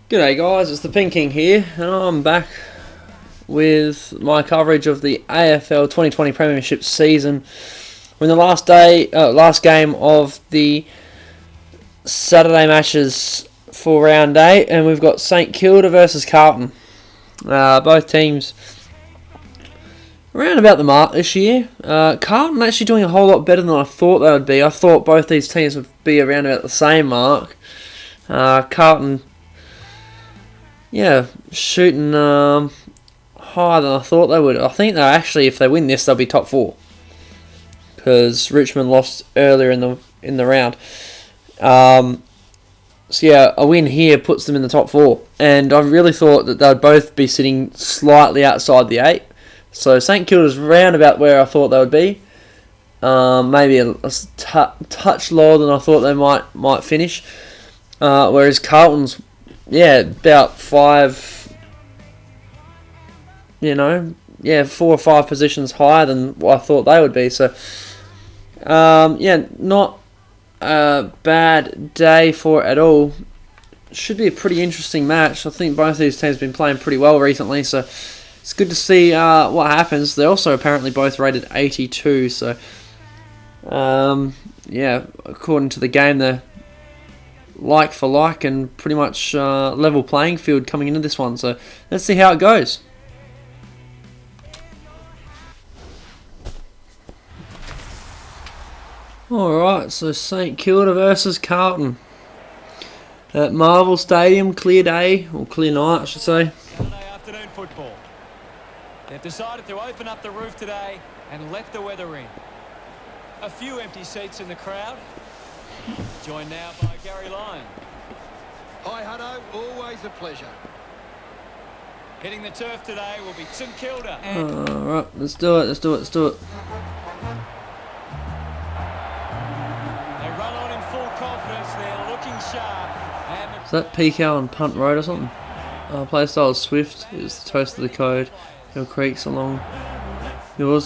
G'day guys, it's the Pink King here, and I'm back with my coverage of the AFL 2020 Premiership season. We're in the last game of the Saturday matches for round 8, and we've got St Kilda versus Carlton. Both teams around about the mark this year. Carlton actually doing a whole lot better than I thought they would be. I thought both these teams would be around about the same mark. Carlton, shooting higher than I thought they would. I think they're actually, if they win this, they'll be top 4, because Richmond lost earlier in the round. A win here puts them in the top 4, and I really thought that they'd both be sitting slightly outside the 8. So St Kilda's round about where I thought they would be. Maybe a touch lower than I thought they might finish. Whereas Carlton's, about 4 or 5 positions higher than what I thought they would be. So, not a bad day for it at all. Should be a pretty interesting match. I think both these teams have been playing pretty well recently, so it's good to see what happens. They're also apparently both rated 82, so according to the game, they're like for like and pretty much level playing field coming into this one. So let's see how it goes. Alright, so St Kilda versus Carlton at Marvel Stadium, clear day, or clear night I should say. Saturday afternoon football. They've decided to open up the roof today and let the weather in. A few empty seats in the crowd. Joined now by Gary Lyon. Hi Hutto, always a pleasure. Hitting the turf today will be St Kilda. Alright, let's do it. They run on in full confidence, they're looking sharp. Is that PK on Punt Road or something? Play style is Swift, is the toast of the code. Yours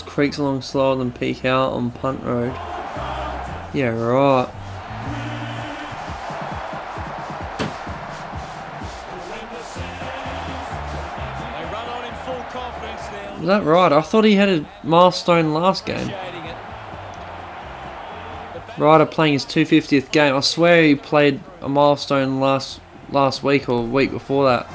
creaks along slower than PK on Punt Road. Yeah, right. Is that right? I thought he had a milestone last game. Ryder playing his 250th game. I swear he played a milestone last week or week before that.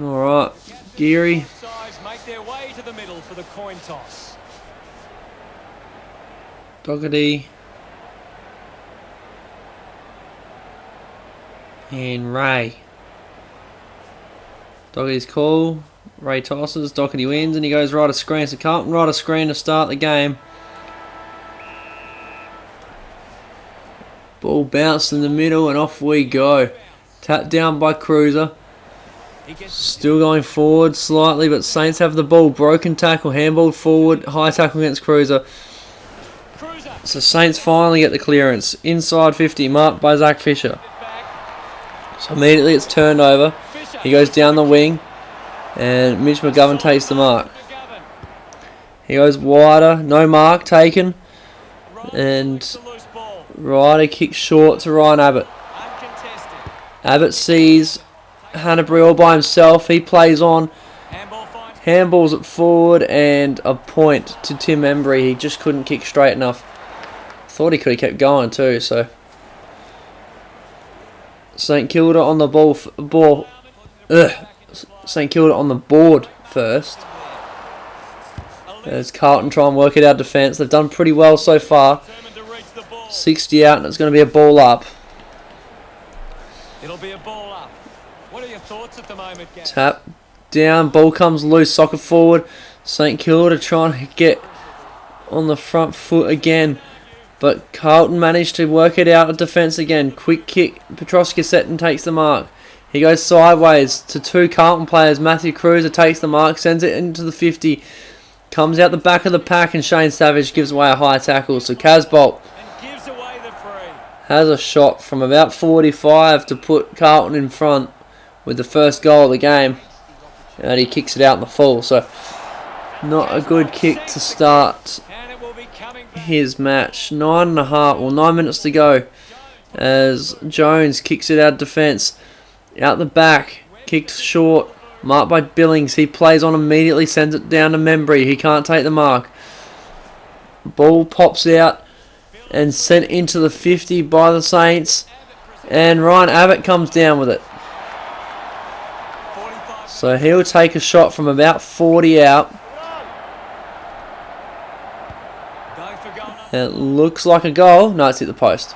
Alright, Geary. Make their way to the middle for the coin toss. Doherty. And Ray. Doherty's call. Ray tosses. Doherty wins and he goes right of screen. So Carlton right of screen to start the game. Ball bounced in the middle and off we go. Tapped down by Cruiser. Still going forward slightly, but Saints have the ball. Broken tackle, handballed forward, high tackle against Cruiser. So Saints finally get the clearance. Inside 50, marked by Zach Fisher. So immediately it's turned over. He goes down the wing, and Mitch McGovern takes the mark. He goes wider, no mark taken, and Ryder kicks short to Ryan Abbott. Abbott sees Hanbury all by himself. He plays on. Handballs it forward and a point to Tim Embry. He just couldn't kick straight enough. Thought he could have kept going too. So St Kilda on the St Kilda on the board first. As Carlton try and work it out defence. They've done pretty well so far. 60 out and it's going to be a ball up. It'll be a ball up. What are your thoughts at the moment, Gary? Tap down, ball comes loose, socket forward. St Kilda trying to get on the front foot again, but Carlton managed to work it out of defence again. Quick kick, Petrosky Seton takes the mark. He goes sideways to 2 Carlton players. Matthew Cruiser takes the mark, sends it into the 50, comes out the back of the pack, and Shane Savage gives away a high tackle. So Casbolt has a shot from about 45 to put Carlton in front with the first goal of the game, and he kicks it out in the full. So Not a good kick to start And it will be coming back. his match. 9 minutes to go as Jones kicks it out of defence. Out the back, kicked short, marked by Billings. He plays on immediately, sends it down to Membry. He can't take the mark. Ball pops out and sent into the 50 by the Saints. And Ryan Abbott comes down with it. 45 So he'll take a shot from about 40 out. going for goal. It looks like a goal. No, it's hit the post.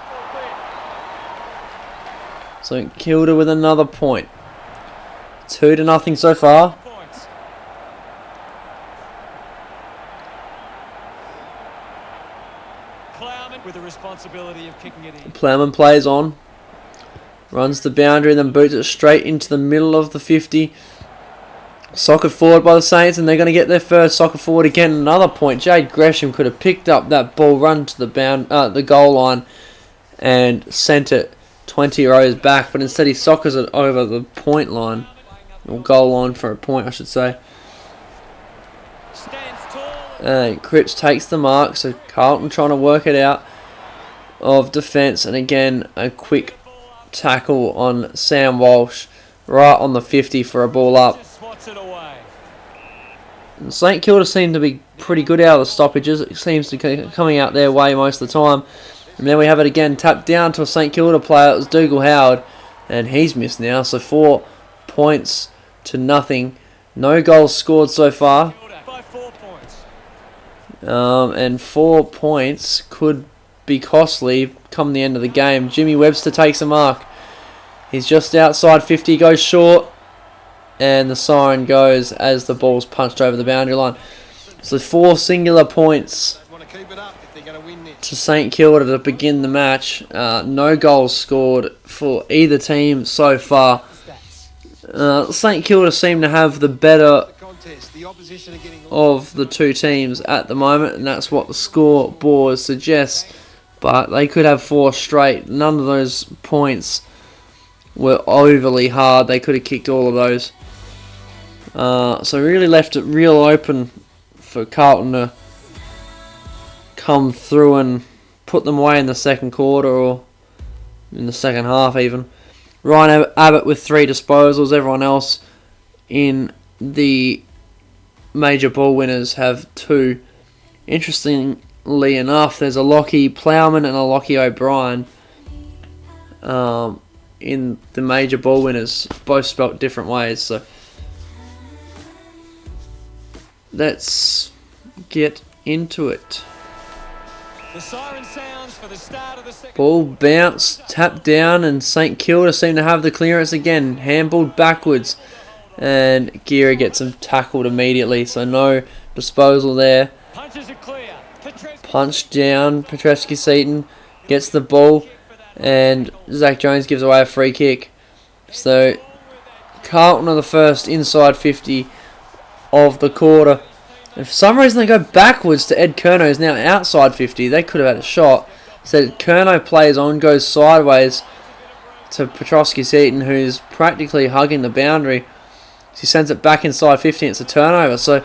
So Kilda with another point. 2-0 so far. Points. Plowman with the responsibility of kicking it in. Plowman plays on. Runs the boundary and then boots it straight into the middle of the 50. Soccer forward by the Saints, and they're going to get their first soccer forward again. Another point. Jade Gresham could have picked up that ball, run to the goal line, and sent it 20 rows back. But instead, he soccers it over the point line, or goal line for a point, I should say. Stands tall. And Cripps takes the mark. So Carlton trying to work it out of defence, and again a quick tackle on Sam Walsh, right on the 50 for a ball up. Just swats it away. St Kilda seem to be pretty good out of the stoppages. It seems to be coming out their way most of the time. And then we have it again, tapped down to a St Kilda player. It was Dougal Howard, and he's missed now. So 4 points to nothing. No goals scored so far. By 4 points. And 4 points could be costly come the end of the game. Jimmy Webster takes a mark. He's just outside 50, goes short, and the siren goes as the ball's punched over the boundary line. So 4 singular points Want to keep it up if they're going to win this. to St Kilda to begin the match. No goals scored for either team so far. St Kilda seem to have the better The contest, the opposition are getting of the two teams at the moment, and that's what the scoreboard suggests. But they could have 4 straight. None of those points were overly hard. They could have kicked all of those. So really left it real open for Carlton to come through and put them away in the second quarter, or in the second half even. Ryan Abbott with 3 disposals. Everyone else in the major ball winners have 2. Interestingly enough, there's a Lockie Plowman and a Lockie O'Brien in the major ball winners, both spelt different ways. So let's get into it. The siren sounds for the start of the second. Ball bounced, tapped down, and St Kilda seem to have the clearance again. Handballed backwards, and Gira gets him tackled immediately, so no disposal there. Punches are clear. Petrescu Punch down, Petrescu-Seaton gets the ball, and Zach Jones gives away a free kick. So Carlton are the first inside 50 of the quarter. And for some reason they go backwards to Ed Curnow, who's now outside 50. They could have had a shot. So Curnow plays on, goes sideways to Petrescu-Seaton, who's practically hugging the boundary. He sends it back inside 50 and it's a turnover. So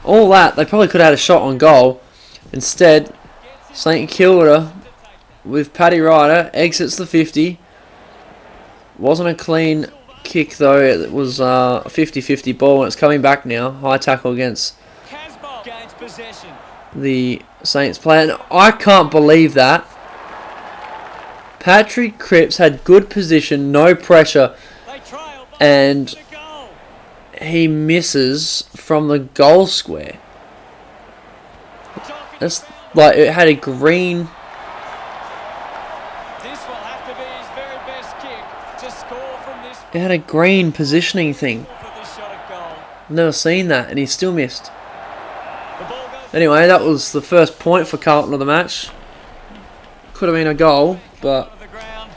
all that, they probably could have had a shot on goal. Instead, St Kilda, with Paddy Ryder, exits the 50. Wasn't a clean kick though. It was a 50-50 ball, and it's coming back now. High tackle against Casbolt gains possession. the Saints player. And I can't believe that. Patrick Cripps had good position, no pressure, They trail by and the goal. he misses from the goal square. That's like, it had a green. This will have to be his very best kick to score from this It had a green positioning thing. for this shot at goal. Never seen that, and he still missed. The ball goes Anyway, that was the first point for Carlton of the match. Could have been a goal, but to the ground.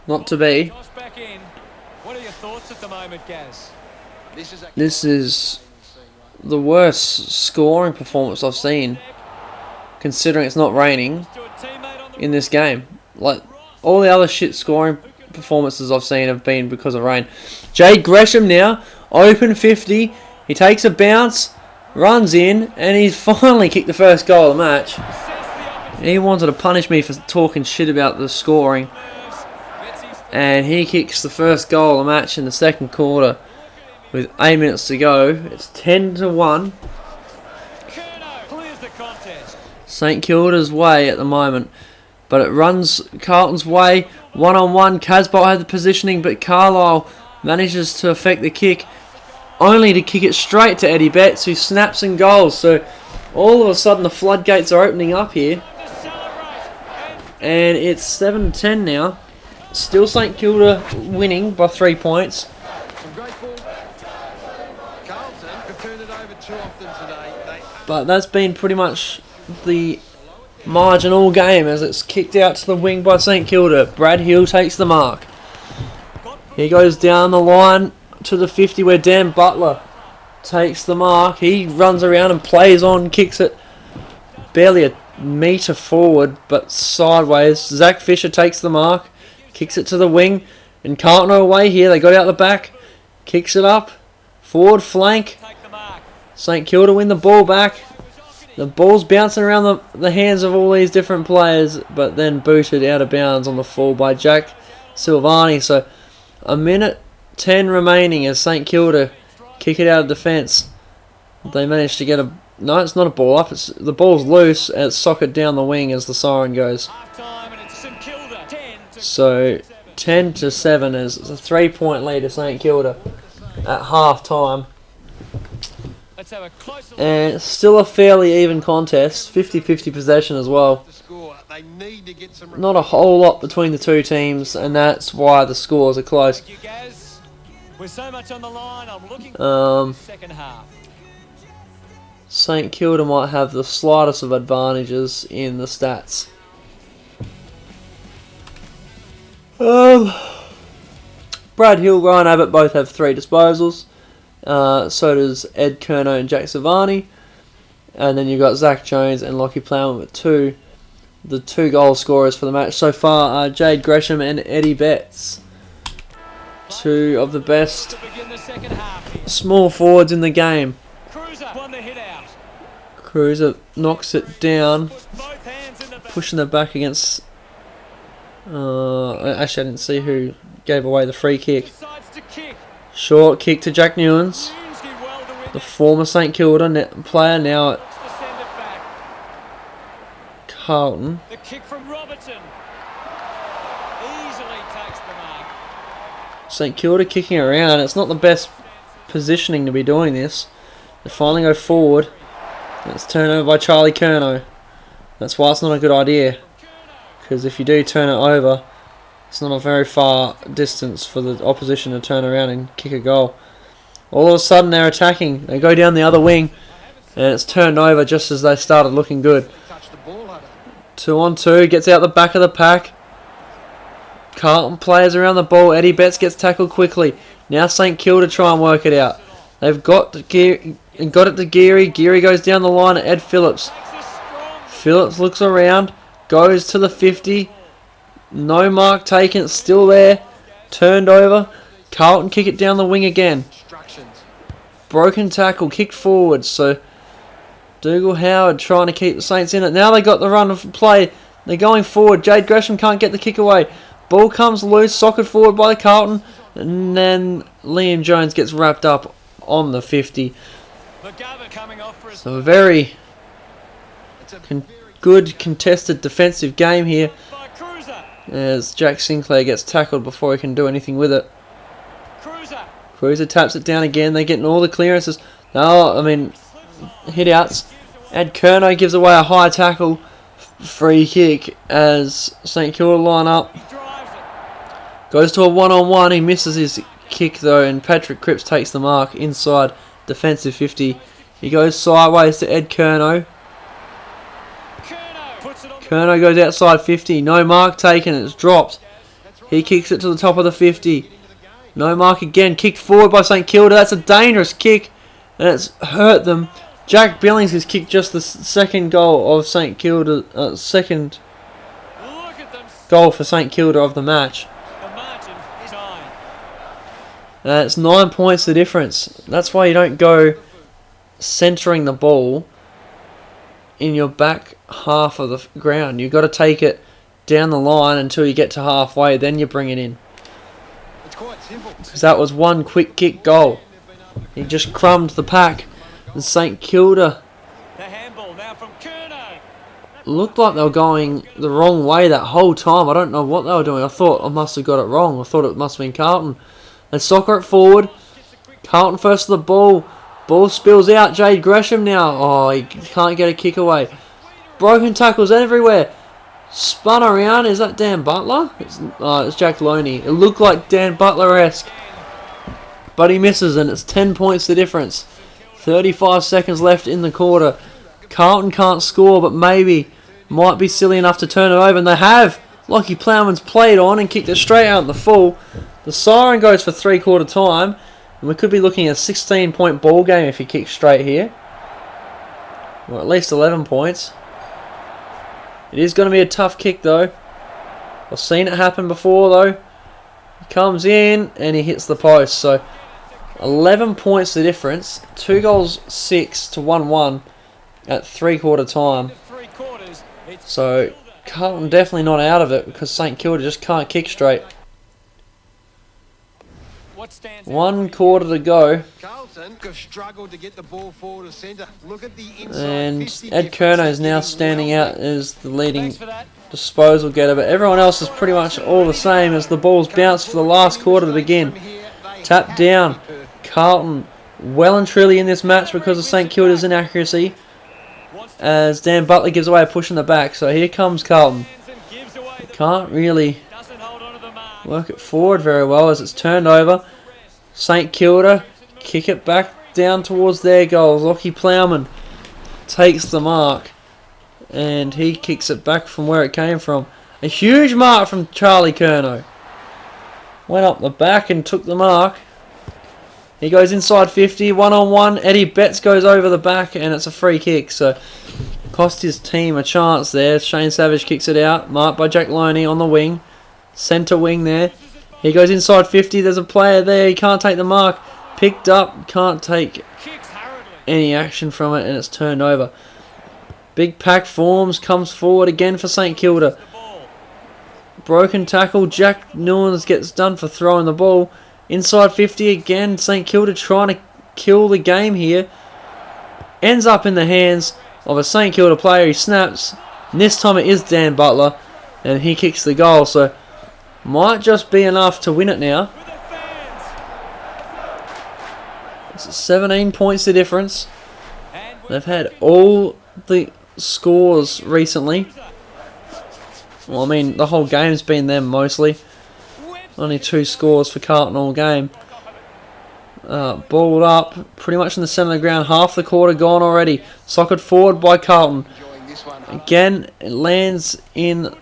not to be. Toss back in. What are your thoughts at the moment, Gaz? This is the worst scoring performance I've seen, considering it's not raining, To a teammate on the in this game. Like, all the other shit scoring performances I've seen have been because of rain. Jade Gresham now, open 50. He takes a bounce, runs in, and he's finally kicked the first goal of the match. He wanted to punish me for talking shit about the scoring, and he kicks the first goal of the match in the second quarter with 8 minutes to go. It's 10-1. St Kilda's way at the moment, but it runs Carlton's way. 1-on-1, Casbolt had the positioning, but Carlisle manages to affect the kick, only to kick it straight to Eddie Betts, who snaps and goals. So all of a sudden the floodgates are opening up here, and it's 7-10 now. Still St Kilda winning by 3 points. Some great ball. Carlton have turned it over too often today. But that's been pretty much the margin all game, as it's kicked out to the wing by St Kilda. Brad Hill takes the mark. He goes down the line to the 50 where Dan Butler takes the mark. He runs around and plays on, kicks it barely a metre forward but sideways. Zach Fisher takes the mark, kicks it to the wing, and Carlton are away here. They got out the back, kicks it up, forward flank. St Kilda win the ball back. The ball's bouncing around the hands of all these different players, but then booted out of bounds on the fall by Jack Silvani. So a minute 10 remaining as St Kilda kick it out of defence. They managed to get a... No, it's not a ball up. The ball's loose and it's socked down the wing as the siren goes. So 10-7 is a 3-point lead to St Kilda at half time. And it's still a fairly even contest, 50-50 possession as well. Not a whole lot between the two teams, and that's why the scores are close. St Kilda might have the slightest of advantages in the stats. Brad Hill, Ryan Abbott both have 3 disposals. So does Ed Curnow and Jack Savani. And then you've got Zach Jones and Lockie Plowman with 2. The 2 goal scorers for the match so far are Jade Gresham and Eddie Betts. 2 of the best small forwards in the game. Cruiser knocks it down, pushing it back against... actually, I didn't see who gave away the free kick. Short kick to Jack Newlands, the former St Kilda player, now at Carlton. The kick from Robertson easily takes the mark. St Kilda kicking around. It's not the best positioning to be doing this. They finally go forward. It's turned over by Charlie Curnow. That's why it's not a good idea, because if you do turn it over, it's not a very far distance for the opposition to turn around and kick a goal. All of a sudden they're attacking. They go down the other wing, and it's turned over just as they started looking good. 2-on-2, gets out the back of the pack. Carlton players around the ball. Eddie Betts gets tackled quickly. Now St Kilda try and work it out. They've got it to Geary. Geary goes down the line at Ed Phillips. Phillips looks around, goes to the 50. No mark taken, it's still there. Turned over. Carlton kick it down the wing again. Broken tackle, kicked forward. So Dougal Howard trying to keep the Saints in it. Now they got the run of play. They're going forward. Jade Gresham can't get the kick away. Ball comes loose, socked forward by the Carlton. And then Liam Jones gets wrapped up on the 50. So a very good contested defensive game here, as Jack Sinclair gets tackled before he can do anything with it. Cruiser taps it down again. They're getting all the clearances. Hit outs. Ed Curnow gives away a high tackle. Free kick as St Kilda line up. Goes to a 1-on-1. He misses his kick though, and Patrick Cripps takes the mark inside defensive 50. He goes sideways to Ed Curnow. Curnow goes outside 50. No mark taken. It's dropped. He kicks it to the top of the 50. No mark again. Kicked forward by St Kilda. That's a dangerous kick, and it's hurt them. Jack Billings has kicked just the second goal of St Kilda. Second goal for St Kilda of the match. It's 9 points the difference. That's why you don't go centering the ball in your back half of the ground. You've got to take it down the line until you get to halfway, then you bring it in. It's quite simple. Because that was one quick kick goal. He just crumbed the pack. And St Kilda The handball now from Curnow. looked like they were going the wrong way that whole time. I don't know what they were doing. I thought I must have got it wrong. I thought it must have been Carlton. They soccer it forward. Carlton first to the ball. Ball spills out. Jade Gresham now. Oh, he can't get a kick away. Broken tackles everywhere. Spun around. Is that Dan Butler? It's Jack Loney. It looked like Dan Butler-esque. But he misses, and it's 10 points the difference. 35 seconds left in the quarter. Carlton can't score, but maybe might be silly enough to turn it over, and they have. Lockie Plowman's played on and kicked it straight out in the full. The siren goes for three-quarter time, and we could be looking at a 16-point ball game if he kicks straight here. Or at least 11 points. It is going to be a tough kick, though. I've seen it happen before, though. He comes in, and he hits the post, so 11 points the difference. 2 goals, 6 to 1-1 at three-quarter time. So Carlton definitely not out of it because St Kilda just can't kick straight. 1 quarter to go. Carlton have struggled to get the ball forward to centre. Look at the inside. And Ed Curnow is now standing out as the leading disposal getter, but everyone else is pretty much all the same as the ball's bounced for the last quarter to begin. Tap down. Carlton well and truly in this match because of St Kilda's inaccuracy, as Dan Butler gives away a push in the back. So here comes Carlton. Can't really work it forward very well as it's turned over. St Kilda kick it back down towards their goals. Lockie Plowman takes the mark and he kicks it back from where it came from. A huge mark from Charlie Curnow. Went up the back and took the mark. He goes inside 50, 1-on-1. Eddie Betts goes over the back and it's a free kick. So cost his team a chance there. Shane Savage kicks it out. Marked by Jack Loney on the wing. Centre wing there. He goes inside 50. There's a player there. He can't take the mark. Picked up. Can't take any action from it and it's turned over. Big pack forms. Comes forward again for St Kilda. Broken tackle. Jack Nunes gets done for throwing the ball. Inside 50 again. St Kilda trying to kill the game here. Ends up in the hands of a St Kilda player. He snaps. And this time it is Dan Butler. And he kicks the goal. So might just be enough to win it now. It's 17 points the difference. They've had all the scores recently. Well, I mean, the whole game's been them mostly. Only 2 scores for Carlton all game. Balled up, pretty much in the centre of the ground. Half the quarter gone already. Sockered forward by Carlton. Again, it lands in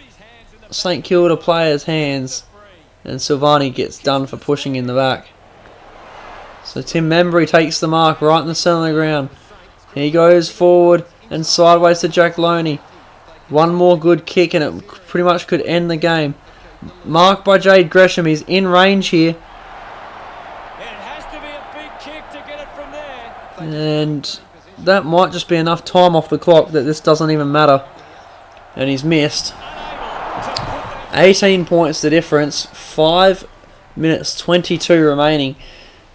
St Kilda players' hands. And Silvani gets done for pushing in the back. So Tim Membry takes the mark right in the centre of the ground. He goes forward and sideways to Jack Loney. One more good kick and it pretty much could end the game. Marked by Jade Gresham. He's in range here. It has to be a big kick to get it from there. And that might just be enough time off the clock that this doesn't even matter. And he's missed. 18 points the difference. 5 minutes 22 remaining.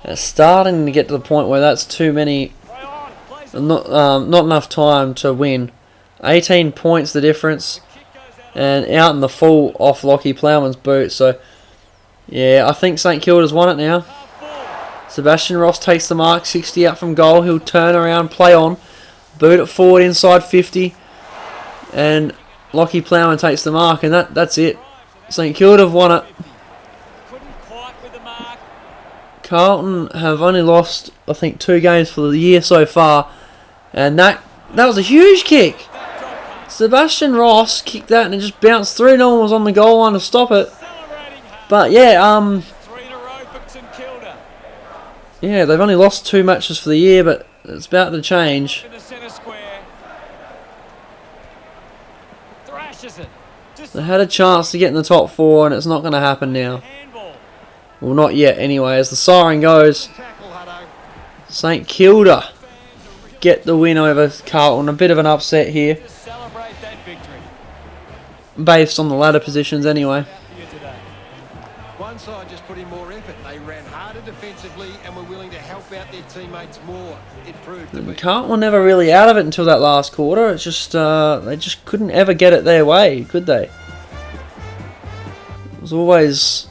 It's starting to get to the point where that's too many. Not enough time to win. 18 points the difference. And out in the full off Lockie Plowman's boot. So, yeah, I think St Kilda's won it now. Sebastian Ross takes the mark. 60 out from goal. He'll turn around, play on. Boot it forward inside 50. And Lockie Plowman takes the mark. And that's it. St Kilda have won it. Carlton have only lost, I think, 2 games for the year so far. And that was a huge kick. Sebastian Ross kicked that and it just bounced through. No one was on the goal line to stop it. But yeah, yeah, they've only lost 2 matches for the year, but it's about to change. They had a chance to get in the top 4 and it's not going to happen now. Well, not yet anyway, as the siren goes. St Kilda get the win over Carlton. A bit of an upset here, To celebrate that victory. based on the ladder positions anyway. Here today. One side just put in more effort. They ran harder defensively and were willing to help out their teammates more. It proved to be. Carlton were never really out of it until that last quarter. It's just they just couldn't ever get it their way, could they? It was always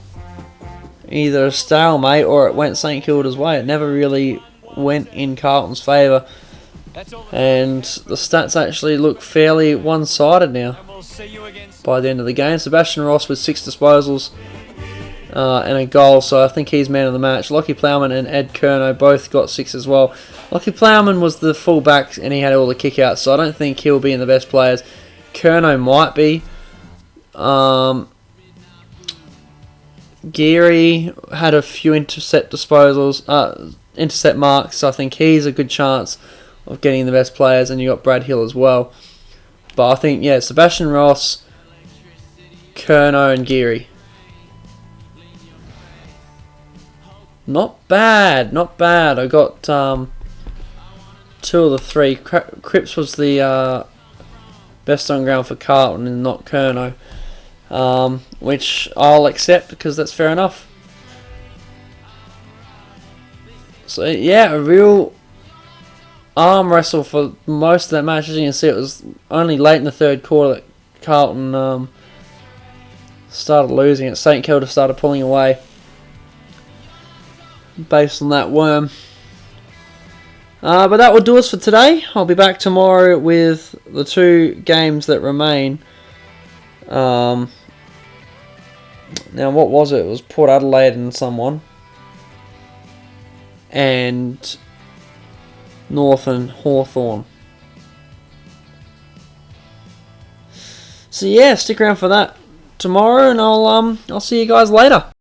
either a stalemate or it went St Kilda's way. It never really went in Carlton's favour. That's all. And the stats actually look fairly one-sided now And we'll see you again. by the end of the game. Sebastian Ross with 6 disposals and a goal, so I think he's man of the match. Lockie Plowman and Ed Curnow both got 6 as well. Lockie Plowman was the full-back and he had all the kick-outs, so I don't think he'll be in the best players. Curnow might be. Geary had a few intercept marks, so I think he's a good chance of getting the best players, and you got Brad Hill as well. But I think, yeah, Sebastian Ross, Curnow and Geary. Not bad, not bad. I got 2 of the 3. Cripps was the best on ground for Carlton and not Curnow. Which I'll accept because that's fair enough. So yeah, a real arm wrestle for most of that match. As you can see, it was only late in the third quarter that Carlton started losing it. St Kilda started pulling away based on that worm. But that will do us for today. I'll be back tomorrow with the 2 games that remain. Now, what was it? It was Port Adelaide and someone. And North and Hawthorn. So yeah, stick around for that tomorrow, and I'll see you guys later.